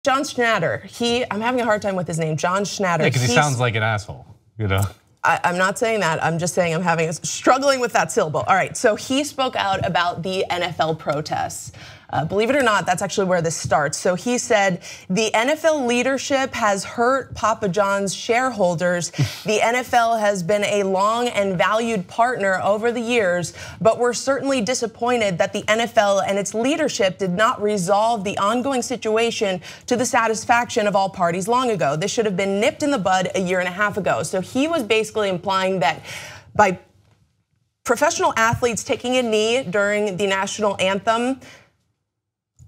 John Schnatter, I'm having a hard time with his name, John Schnatter. Yeah, because he sounds like an asshole, you know? I'm not saying that, I'm just saying I'm struggling with that syllable. All right, so he spoke out about the NFL protests. Believe it or not, that's actually where this starts. So he said, the NFL leadership has hurt Papa John's shareholders. The NFL has been a long and valued partner over the years, but we're certainly disappointed that the NFL and its leadership did not resolve the ongoing situation to the satisfaction of all parties long ago. This should have been nipped in the bud a year and a half ago. So he was basically implying that by professional athletes taking a knee during the national anthem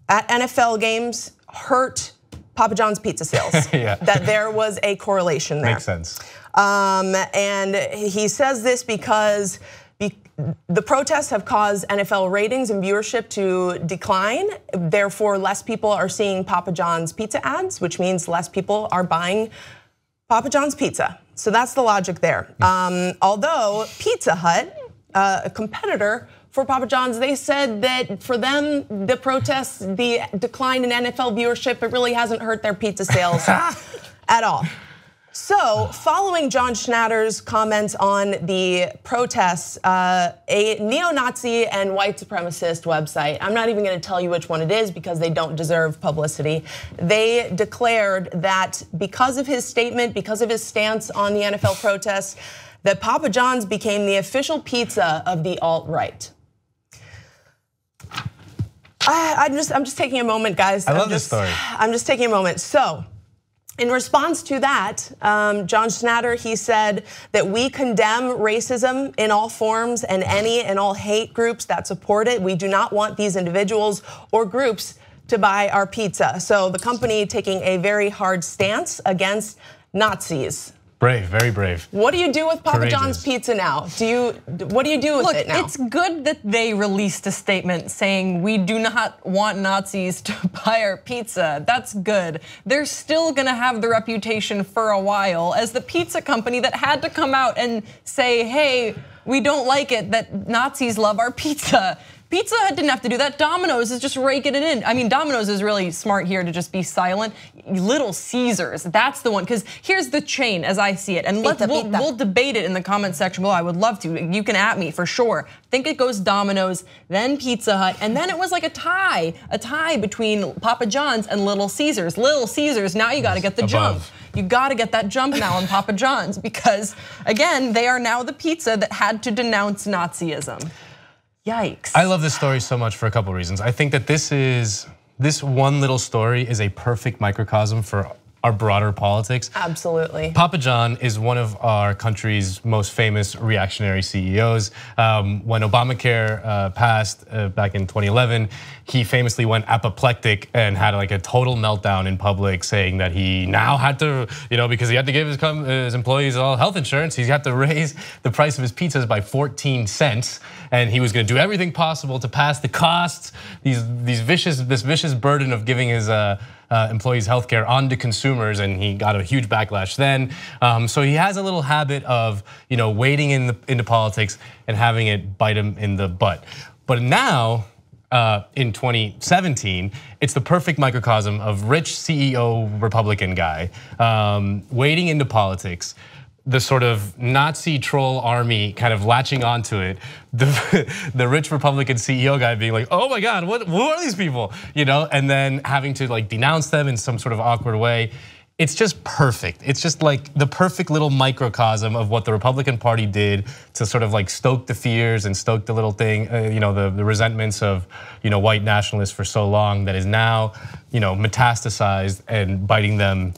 at NFL games hurt Papa John's pizza sales. Yeah. That there was a correlation there. Makes sense. And he says this because the protests have caused NFL ratings and viewership to decline. Therefore, less people are seeing Papa John's pizza ads, which means less people are buying Papa John's pizza. So that's the logic there. Although Pizza Hut, a competitor for Papa John's, they said that for them, the protests, the decline in NFL viewership, it really hasn't hurt their pizza sales at all. So following John Schnatter's comments on the protests, a neo-Nazi and white supremacist website, I'm not even gonna tell you which one it is because they don't deserve publicity. They declared that because of his statement, because of his stance on the NFL protests, that Papa John's became the official pizza of the alt-right. I'm just taking a moment, guys. I love this story. I'm just taking a moment. So, in response to that, John Schnatter, he said that we condemn racism in all forms and any and all hate groups that support it. We do not want these individuals or groups to buy our pizza. So the company taking a very hard stance against Nazis. Brave, very brave. What do you do with Papa John's pizza now? What do you do with it now? It's good that they released a statement saying we do not want Nazis to buy our pizza. That's good. They're still gonna have the reputation for a while as the pizza company that had to come out and say, hey, we don't like it that Nazis love our pizza. Pizza Hut didn't have to do that. Domino's is just raking it in. I mean, Domino's is really smart here to just be silent. Little Caesars, that's the one. Because here's the chain as I see it. And we'll debate it in the comment section below. I would love to. You can at me for sure. I think it goes Domino's, then Pizza Hut, and then it was like a tie between Papa John's and Little Caesars. Little Caesars, now you gotta get the jump. You gotta get that jump now on Papa John's because, again, they are now the pizza that had to denounce Nazism. Yikes. I love this story so much for a couple reasons. I think that this one little story is a perfect microcosm for our broader politics. Absolutely. Papa John is one of our country's most famous reactionary CEOs. When Obamacare passed back in 2011, he famously went apoplectic and had like a total meltdown in public, saying that he now had to, because he had to give his employees all health insurance, he had to raise the price of his pizzas by 14 cents, and he was going to do everything possible to pass the costs, this vicious burden of giving his employees healthcare onto consumers, and he got a huge backlash then. So he has a little habit of wading into politics and having it bite him in the butt. But now, in 2017, it's the perfect microcosm of rich CEO Republican guy wading into politics. The sort of Nazi troll army kind of latching onto it, the rich Republican CEO guy being like, oh my God, who are these people? And then having to like denounce them in some sort of awkward way. It's just perfect. It's just like the perfect little microcosm of what the Republican Party did to sort of like stoke the fears and stoke the little thing, the resentments of white nationalists for so long that is now metastasized and biting them.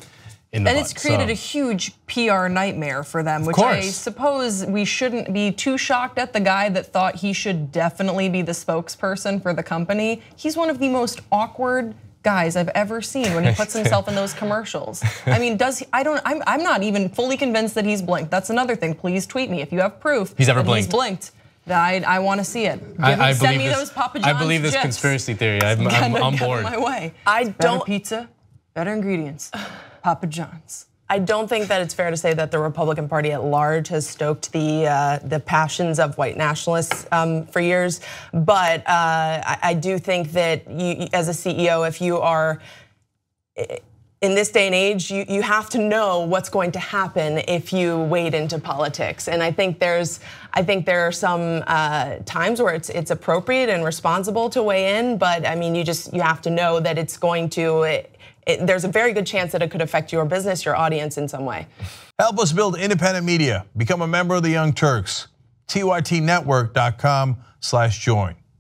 And it's created a huge PR nightmare for them, which I suppose we shouldn't be too shocked at the guy that thought he should definitely be the spokesperson for the company. He's one of the most awkward guys I've ever seen when he puts himself in those commercials. I mean, I'm not even fully convinced that he's blinked. That's another thing. Please tweet me if you have proof he's ever that blinked. He's blinked. I want to see it. Send me those Papa John's I believe this GIFs. Conspiracy theory. I'm on board. My way. Better pizza, better ingredients. Papa John's. I don't think that it's fair to say that the Republican Party at large has stoked the passions of white nationalists for years, but I do think that you, as a CEO, if you are in this day and age, you have to know what's going to happen if you wade into politics. And I think there are some times where it's appropriate and responsible to weigh in, but I mean, you have to know that it's going to. There's a very good chance that it could affect your business, your audience in some way. Help us build independent media. Become a member of the Young Turks. TYTnetwork.com/join.